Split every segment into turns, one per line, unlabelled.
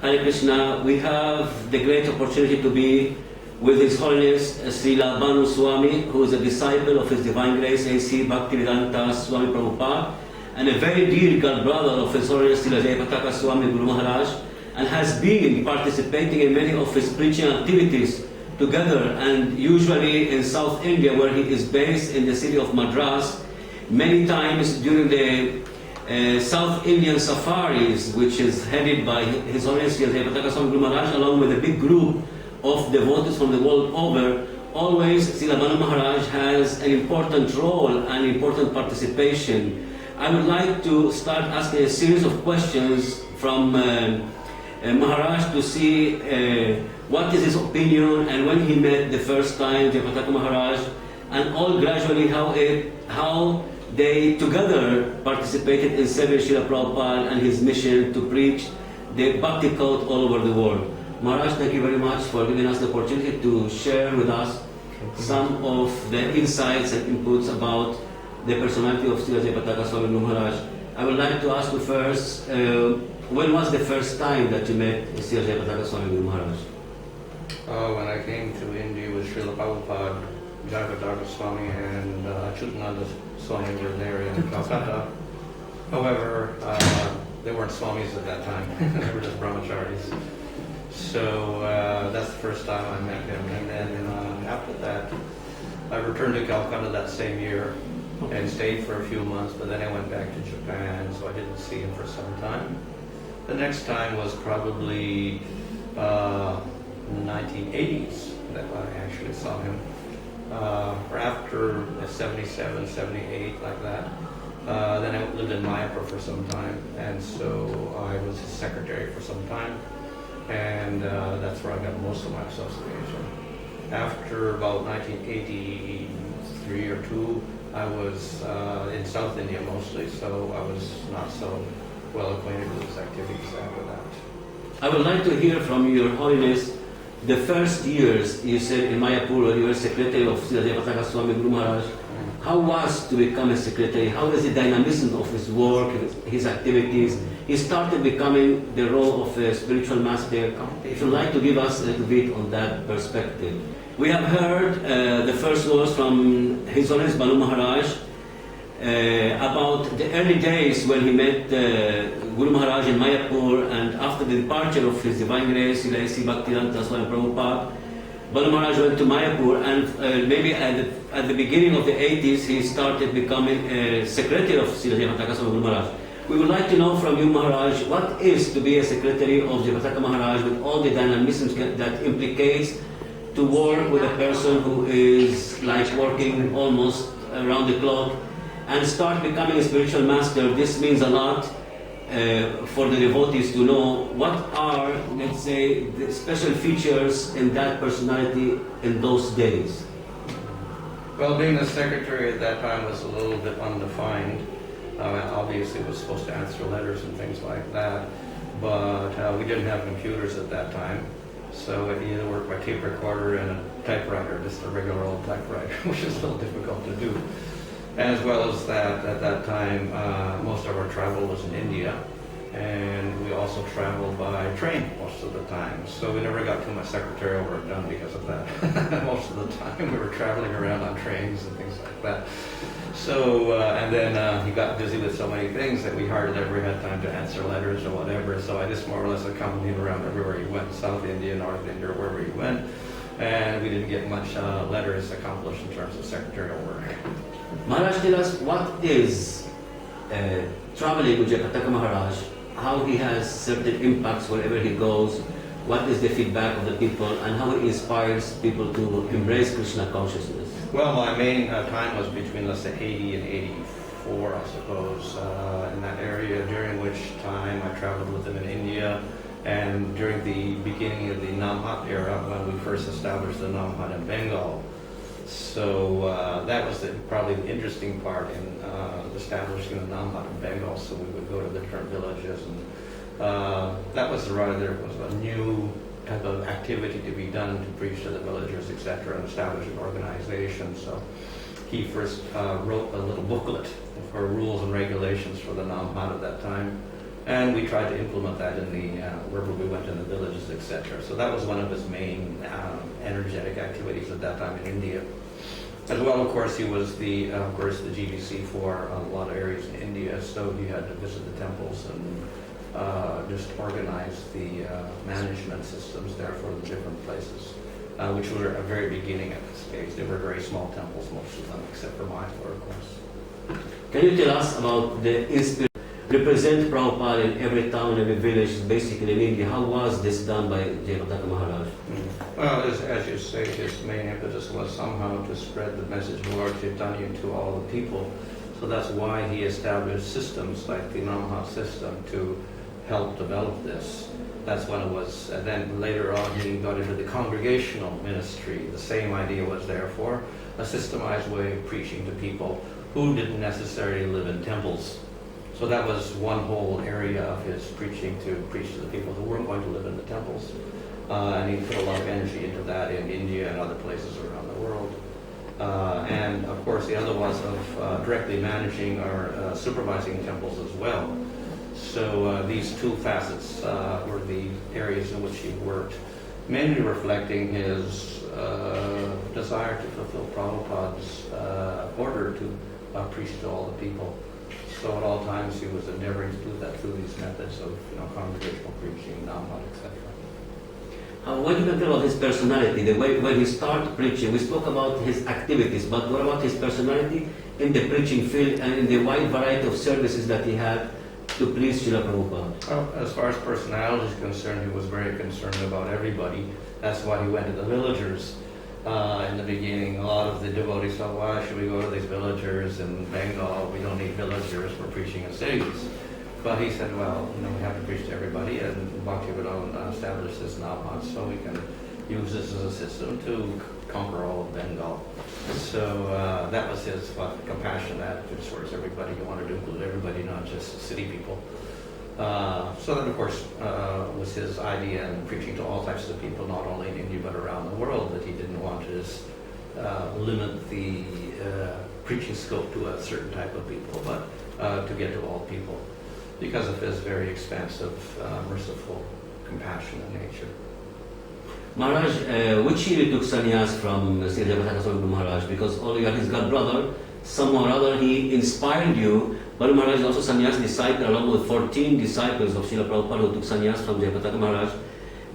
Hare Krishna, we have the great opportunity to be with His Holiness Srila Bhanu Swami, who is a disciple of His Divine Grace A.C. Bhaktivedanta Swami Prabhupada, and a very dear god brother of His Holiness Srila Jayapataka Swami Guru Maharaj, and has been participating in many of his preaching activities together, and usually in South India, where he is based in the city of Madras, many times during the South Indian safaris, which is headed by His Holiness Jayapataka Swami Guru Maharaj, along with a big group of devotees from the world over. Always Srila Bhanu Maharaj has an important role and important participation. I would like to start asking a series of questions from Maharaj to see what is his opinion, and when he met the first time Jayapataka Maharaj, and all gradually how they together participated in serving Srila Prabhupada and his mission to preach the Bhakti cult all over the world. Maharaj, thank you very much for giving us the opportunity to share with us some of the insights and inputs about the personality of Srila Jayapataka Swami Guru Maharaj. I would like to ask you first, when was the first time that you met Srila Jayapataka Swami Guru Maharaj?
When I came to India with Srila Prabhupada, Jayapataka Swami and Chutananda Swami were there in Calcutta. However, they weren't Swamis at that time. They were just brahmacharis. So that's the first time I met him. And then after that, I returned to Calcutta that same year and stayed for a few months, but then I went back to Japan, so I didn't see him for some time. The next time was probably in the 1980s that I actually saw him. Or after 77, 78, like that. Then I lived in Mayapur for some time, and so I was his secretary for some time, and that's where I got most of my association. After about 1983 or 2, I was in South India mostly, so I was not so well acquainted with his activities after that.
I would like to hear from Your Holiness the first years you said in Mayapur, where you were secretary of Srila Jayapataka Swami Guru Maharaj. How was to become a secretary? How was the dynamism of his work, his activities? He started becoming the role of a spiritual master. If you'd like to give us a little bit on that perspective. We have heard the first words from His Holiness Bhanu Maharaj about the early days when he met Guru Maharaj in Mayapur, and after the departure of His Divine Grace, Srila A.C. Bhaktivedanta Swami Prabhupada, Bhanu Maharaj went to Mayapur, and maybe at the beginning of the 80s, he started becoming a secretary of Srila Jayapataka Swami Guru Maharaj. We would like to know from you, Maharaj, what is to be a secretary of Jayapataka Maharaj with all the dynamism that implicates to work with a person who is like working almost around the clock and start becoming a spiritual master. This means a lot for the devotees to know what are, let's say, the special features in that personality in those days.
Well, being the secretary at that time was a little bit undefined. Obviously, was supposed to answer letters and things like that, but we didn't have computers at that time, so it either worked by tape recorder and a typewriter, just a regular old typewriter, which is a little difficult to do. As well as that, at that time, most of our travel was in India, and we also traveled by train most of the time. So we never got too much secretarial work done because of that. Most of the time we were traveling around on trains and things like that. So, and then he got busy with so many things that we hardly ever had time to answer letters or whatever. So I just more or less accompanied him around everywhere he went, South India, North India, wherever he went. And we didn't get much letters accomplished in terms of secretarial work.
Maharaj, tell us what is traveling with Jayapataka Maharaj, how he has certain impacts wherever he goes, what is the feedback of the people, and how he inspires people to embrace Krishna consciousness.
Well, my main time was between, let's say, 80 and 84, I suppose, in that area, during which time I traveled with him in India, and during the beginning of the Namhat era, when we first established the Namhat in Bengal. So that was probably the interesting part in establishing the Namhat in Bengal. So we would go to the different villages, and that was rather a new type of activity to be done to preach to the villagers, etc., and establish an organization. So he first wrote a little booklet for rules and regulations for the Namhat at that time, and we tried to implement that in the wherever we went in etc. So that was one of his main energetic activities at that time in India. As well, of course, he was the GBC for a lot of areas in India, so he had to visit the temples and just organize the management systems there for the different places, which were at the very beginning at this stage. They were very small temples, most of them, except for Mayapur, of course.
Can you tell us about the inspiration? Represent Prabhupada in every town, every village, basically in India. How was this done by Jayapataka Maharaj?
Well, as you say, his main impetus was somehow to spread the message of Lord Chaitanya to all the people. So that's why he established systems like the Namaha system to help develop this. That's when it was, and then later on he got into the congregational ministry. The same idea was therefore a systemized way of preaching to people who didn't necessarily live in temples. So that was one whole area of his preaching, to preach to the people who weren't going to live in the temples. And he put a lot of energy into that in India and other places around the world. And of course the other was of directly managing or supervising temples as well. So these two facets were the areas in which he worked, mainly reflecting his desire to fulfill Prabhupada's order to preach to all the people. So at all times he was endeavoring to do that through these methods of congregational preaching, Namhat, etc.
What do you tell about his personality, the way when he started preaching? We spoke about his activities, but what about his personality in the preaching field and in the wide variety of services that he had to please Srila Prabhupada?
Well, as far as personality is concerned, he was very concerned about everybody. That's why he went to the villagers. In the beginning, a lot of the devotees thought, why should we go to these villagers in Bengal? We don't need villagers, we're preaching in cities. But he said, well, we have to preach to everybody, and Bhaktivinoda established this Namaha, so we can use this as a system to conquer all of Bengal. So that was his compassion attitude towards everybody. You wanted to include everybody, not just city people. So that, of course, was his idea in preaching to all types of people, not only in India but around the world, that he didn't want to just limit the preaching scope to a certain type of people, but to get to all people, because of his very expansive, merciful, compassionate nature.
Maharaj, which year he took sannyas from Sri Jayapataka Swami Maharaj? Because all you are his god brother, somehow or other he inspired you. Bhanu Maharaj is also sannyas disciple, along with 14 disciples of Srila Prabhupada who took sannyas from Jayapataka Maharaj.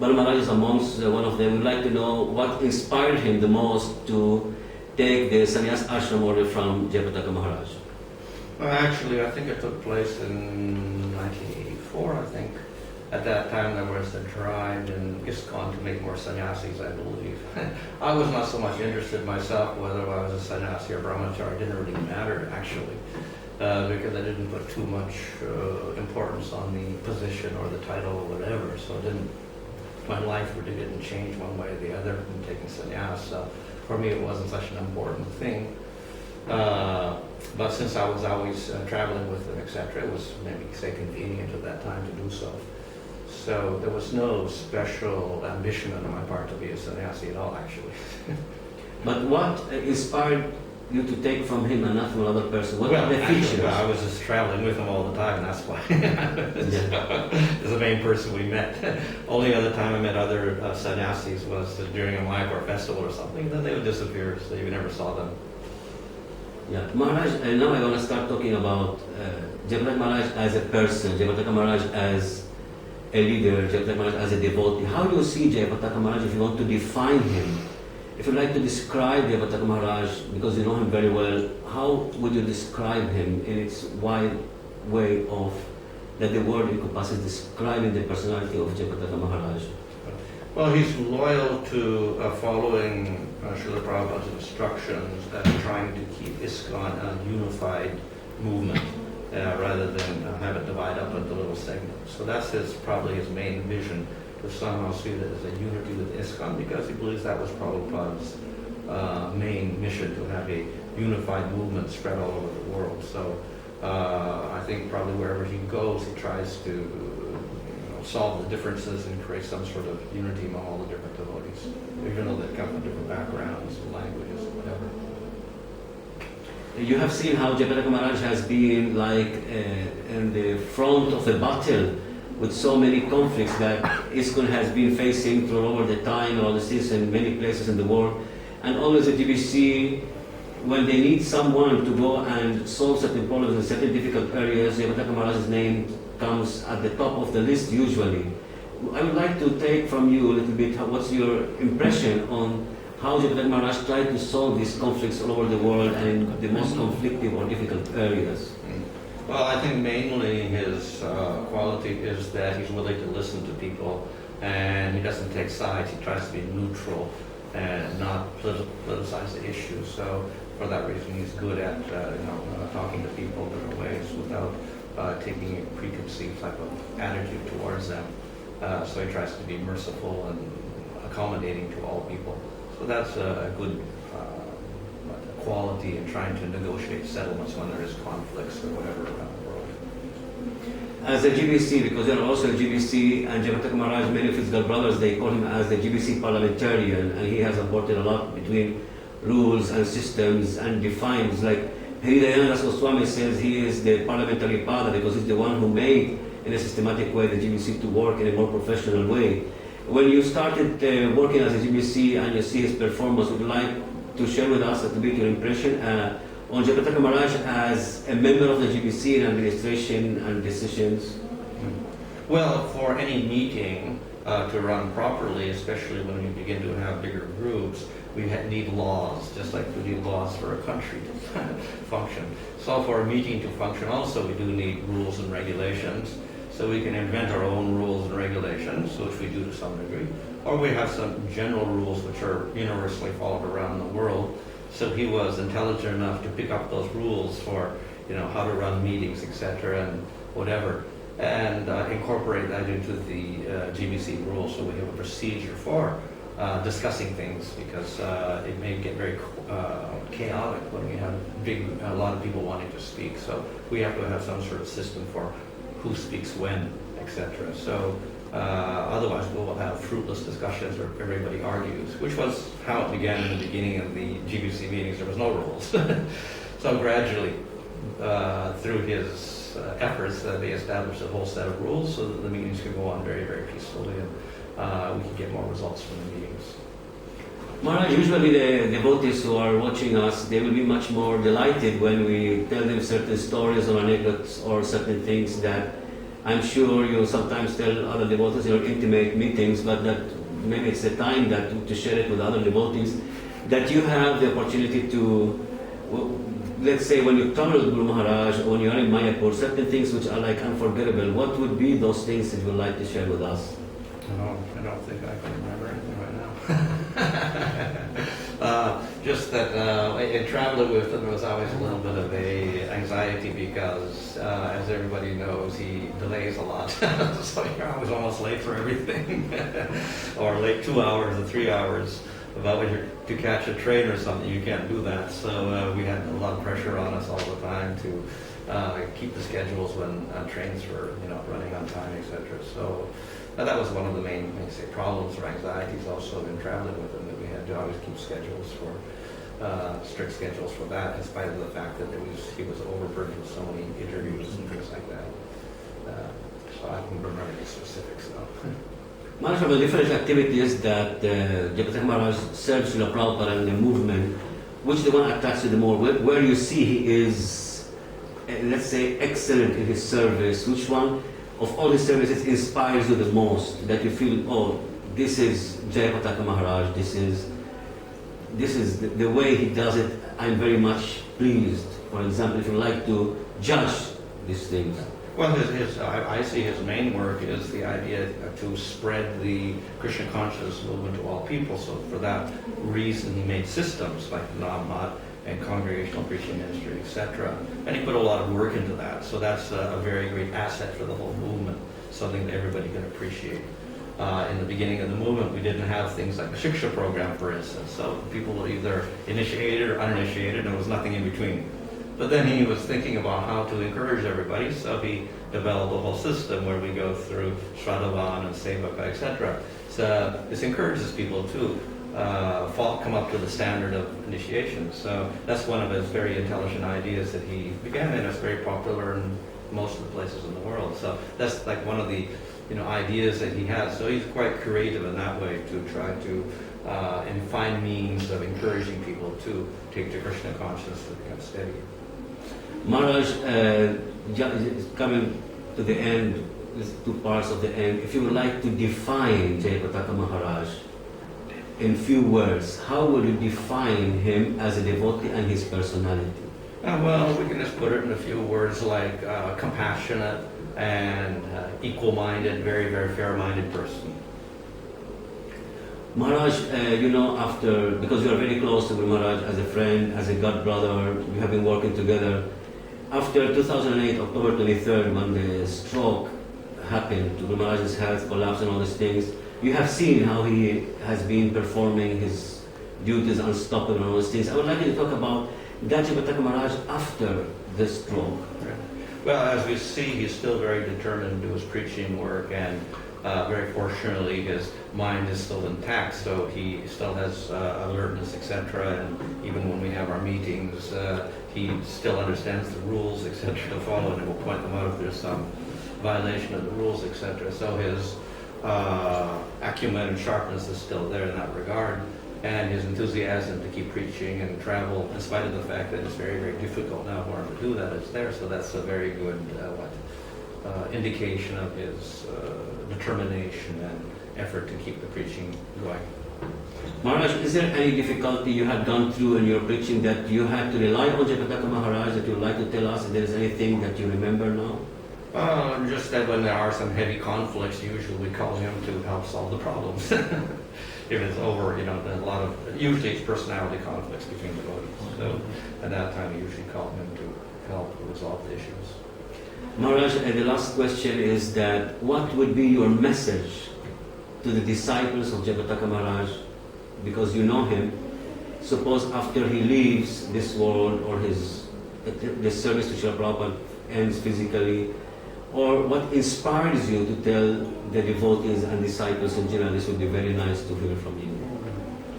Bhanu Maharaj is amongst one of them. We'd like to know what inspired him the most to take the sannyas ashram order from Jayapataka Maharaj.
Well, actually, I think it took place in 1984, I think. At that time, there was a drive in ISKCON to make more sannyasis, I believe. I was not so much interested myself whether I was a sannyasi or brahmachari. It didn't really matter, actually, because I didn't put too much importance on the position or the title or whatever. So my life really didn't change one way or the other from taking sannyas. So for me, it wasn't such an important thing. But since I was always traveling with them, etc., it was maybe, say, convenient at that time to do so. So there was no special ambition on my part to be a sannyasi at all, actually.
But what inspired you to take from him and not from another person? What are the features?
Well, I was just traveling with him all the time, and that's why. He's the main person we met. Only other time I met other sannyasis was during a Mayapur festival or something. Then they would disappear, so you never saw them.
Yeah, Maharaj, now I want to start talking about Jayapataka Maharaj as a person, Jayapataka Maharaj as a leader, Jayapataka Maharaj as a devotee. How do you see Jayapataka Maharaj if you want to define him? If you'd like to describe Jayapataka Maharaj, because you know him very well, how would you describe him in its wide way of that the word encompasses describing the personality of Jayapataka Maharaj?
Well, he's loyal to following Srila Prabhupada's instructions and trying to keep ISKCON a unified movement rather than have it divide up into little segments. So that's probably his main vision, to somehow see that as a unity with ISKCON, because he believes that was Prabhupada's main mission, to have a unified movement spread all over the world. So I think probably wherever he goes, he tries to solve the differences and create some sort of unity among all the different devotees, even though they come from different backgrounds, languages, whatever.
You have seen how Jayapataka Maharaj has been like in the front of a battle with so many conflicts that ISKCON has been facing through over the time, all the seasons in many places in the world. And always the GBC, when they need someone to go and solve certain problems in certain difficult areas, Jayapataka Maharaj's name comes at the top of the list usually. I would like to take from you a little bit, what's your impression on how Jayapataka Maharaj tried to solve these conflicts all over the world and in the most conflictive or difficult areas?
Well, I think mainly his quality is that he's willing to listen to people, and he doesn't take sides. He tries to be neutral and not politicize the issue. So for that reason, he's good at talking to people in different ways without taking a preconceived type of attitude towards them. So he tries to be merciful and accommodating to all people. So that's a good quality in trying to negotiate settlements when there is conflicts or whatever around the world.
As a GBC, because there are also a GBC, and Jayapataka Maharaj, many of his brothers, they call him as the GBC parliamentarian, and he has supported a lot between rules and systems and defines, like Hare Swami says he is the parliamentary father because he's the one who made in a systematic way the GBC to work in a more professional way. When you started working as a GBC and you see his performance, would you like to share with us a little bit your impression on Jayapataka Maharaj as a member of the GBC in administration and decisions?
Well, for any meeting to run properly, especially when we begin to have bigger groups, we need laws, just like we need laws for a country to function. So for a meeting to function also, we do need rules and regulations. So we can invent our own rules and regulations, which we do to some degree. Or we have some general rules which are universally followed around the world. So he was intelligent enough to pick up those rules for, how to run meetings, etc., and whatever, and incorporate that into the GBC rules. So we have a procedure for discussing things, because it may get very chaotic when we have a lot of people wanting to speak. So we have to have some sort of system for who speaks when, etc. So otherwise we will have fruitless discussions where everybody argues, which was how it began in the beginning of the GBC meetings. There was no rules. So gradually, through his efforts, they established a whole set of rules so that the meetings could go on very, very peacefully, and we could get more results from the meetings.
Maharaj, usually the devotees who are watching us, they will be much more delighted when we tell them certain stories or anecdotes or certain things that I'm sure you sometimes tell other devotees in your intimate meetings, but that maybe it's the time that to share it with other devotees, that you have the opportunity to, let's say when you travel with Guru Maharaj or when you are in Mayapur, certain things which are like unforgettable. What would be those things that you would like to share with us?
Oh, I don't think I can remember anything right now. Just that in traveling with him, there was always a little bit of anxiety because, as everybody knows, he delays a lot. So you're always almost late for everything, or late 2 hours or 3 hours. But when you're to catch a train or something, you can't do that. So we had a lot of pressure on us all the time to keep the schedules when trains were, running on time, etc. So that was one of the main, problems or anxieties also in traveling with him, that we had to always keep schedules for strict schedules for that, in spite of the fact that he was overburdened with so many interviews and things like that. So I don't remember any specifics though.
One of the different activities that Jayapataka Maharaj serves Srila Prabhupada and the movement, which the one attracts you the more, where you see he is, let's say, excellent in his service, which one of all his services inspires you the most, that you feel, oh, this is Jayapataka Maharaj, this is the way he does it, I'm very much pleased. For example, if you like to judge these things.
Well, I see his main work is the idea to spread the Krishna consciousness movement to all people. So for that reason, he made systems like Namhat and congregational preaching ministry, etc. And he put a lot of work into that. So that's a very great asset for the whole movement, something that everybody can appreciate. In the beginning of the movement, we didn't have things like a Shiksha program, for instance. So people were either initiated or uninitiated, and there was nothing in between. But then he was thinking about how to encourage everybody, so he developed a whole system where we go through Shraddhavan and Sevaka, etc. So this encourages people to come up to the standard of initiation. So that's one of his very intelligent ideas that he began, and it's very popular and most of the places in the world. So that's like one of the ideas that he has. So he's quite creative in that way to try to and find means of encouraging people to take to Krishna consciousness to become steady.
Maharaj, coming to the end, these two parts of the end, if you would like to define Jayapataka Maharaj in few words, how would you define him as a devotee and his personality?
Well, we can just put it in a few words like compassionate and equal-minded, very, very fair-minded person.
Maharaj, because you are very close to Guru Maharaj as a friend, as a god brother, you have been working together. After 2008, October 23rd, when the stroke happened, Guru Maharaj's health collapse and all these things, you have seen how he has been performing his duties unstoppable and all those things. I would like you to talk about Jayapataka Maharaj after the stroke.
Well, as we see, he's still very determined to do his preaching work, and very fortunately his mind is still intact, so he still has alertness, etc. And even when we have our meetings, he still understands the rules, etc. to follow, and will point them out if there's some violation of the rules, etc. So his acumen and sharpness is still there in that regard, and his enthusiasm to keep preaching and travel, in spite of the fact that it's very, very difficult now for him to do that, is there. So that's a very good indication of his determination and effort to keep the preaching going.
Maharaj, is there any difficulty you had gone through in your preaching that you had to rely on Jayapataka Maharaj, that you would like to tell us if there is anything that you remember now?
Just that when there are some heavy conflicts, usually we call him to help solve the problems. If it's over, usually it's personality conflicts between devotees. So at that time, we usually call him to help resolve the issues.
Maharaj, the last question is that what would be your message to the disciples of Jayapataka Maharaj, because you know him? Suppose after he leaves this world, or the service to Srila Prabhupada ends physically, or what inspires you to tell the devotees and disciples in general? This would be very nice to hear from you.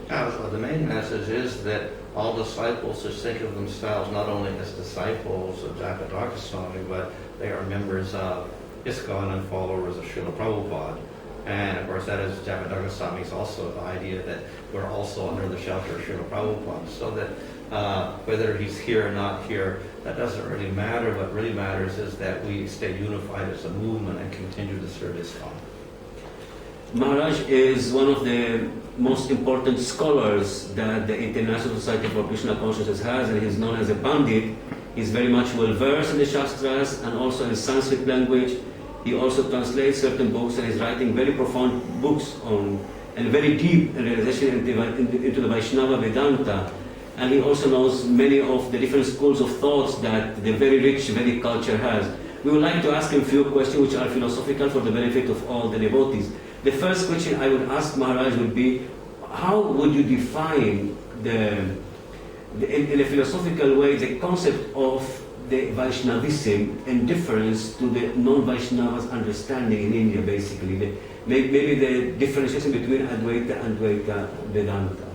So the main message is that all disciples should think of themselves not only as disciples of Jayapataka Swami, but they are members of ISKCON and followers of Srila Prabhupada. And of course, that is Jayapataka Swami's also the idea that we're also under the shelter of Srila Prabhupada, so that whether he's here or not here, that doesn't really matter. What really matters is that we stay unified as a movement and continue to serve ISKCON.
Maharaj is one of the most important scholars that the International Society for Krishna Consciousness has, and he's known as a Pandit. He's very much well versed in the Shastras and also in Sanskrit language. He also translates certain books, and is writing very profound books and very deep realization into the Vaishnava Vedanta. And he also knows many of the different schools of thoughts that the very rich Vedic culture has. We would like to ask him a few questions which are philosophical for the benefit of all the devotees. The first question I would ask Maharaj would be, how would you define in a philosophical way the concept of the Vaishnavism in difference to the non-Vaishnavas' understanding in India, basically? Maybe the differentiation between Advaita and Dvaita Vedanta.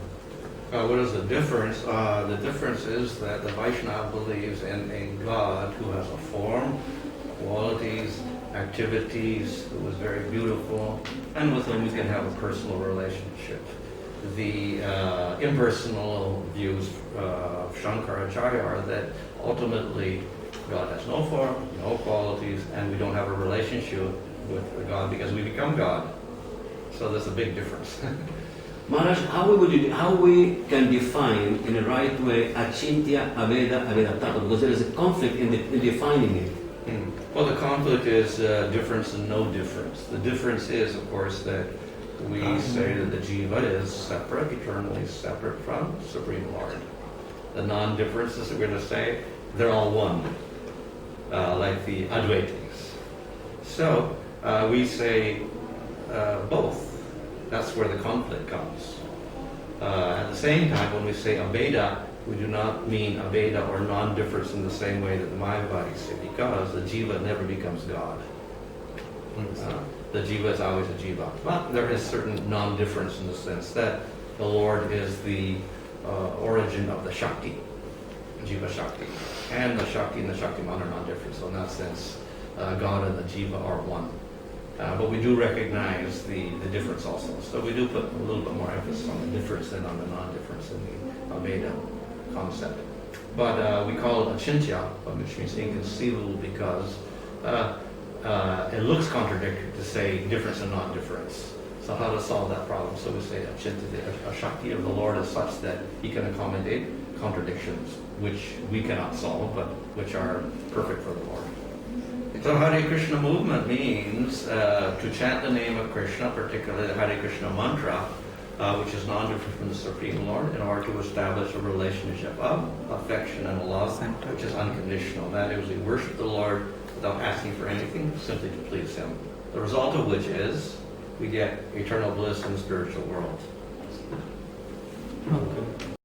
What is the difference? The difference is that the Vaishnava believes in a God who has a form, qualities, activities, who is very beautiful, and with whom we can have a personal relationship. The impersonal views of Shankaracharya are that ultimately God has no form, no qualities, and we don't have a relationship with God because we become God. So there's a big difference.
Maharaj, how we can define in the right way Achintya, Aveda, Avedatata, because there is a conflict in defining it.
Well, the conflict is difference and no difference. The difference is, of course, that we say that the jiva is separate, eternally separate from Supreme Lord. The non-differences that we're going to say, they're all one, like the Advaitis. So we say both. That's where the conflict comes. At the same time, when we say Abeda, we do not mean Abeda or non-difference in the same way that the Mayavadis say, because the jiva never becomes God. The jiva is always a jiva. But there is certain non-difference in the sense that the Lord is the origin of the Shakti, Jiva Shakti. And the Shakti and the Shaktiman are non-different. So in that sense, God and the jiva are one. But we do recognize the difference also. So we do put a little bit more emphasis on the difference than on the non-difference in the Veda concept. But we call it achintya, which means inconceivable, because it looks contradictory to say difference and non-difference. So how to solve that problem? So we say a Shakti of the Lord is such that he can accommodate contradictions which we cannot solve, but which are perfect for the Lord. So Hare Krishna movement means to chant the name of Krishna, particularly the Hare Krishna mantra, which is non-different from the Supreme Lord, in order to establish a relationship of affection and love, which is unconditional. That is, we worship the Lord without asking for anything, simply to please Him. The result of which is we get eternal bliss in the spiritual world.
Okay.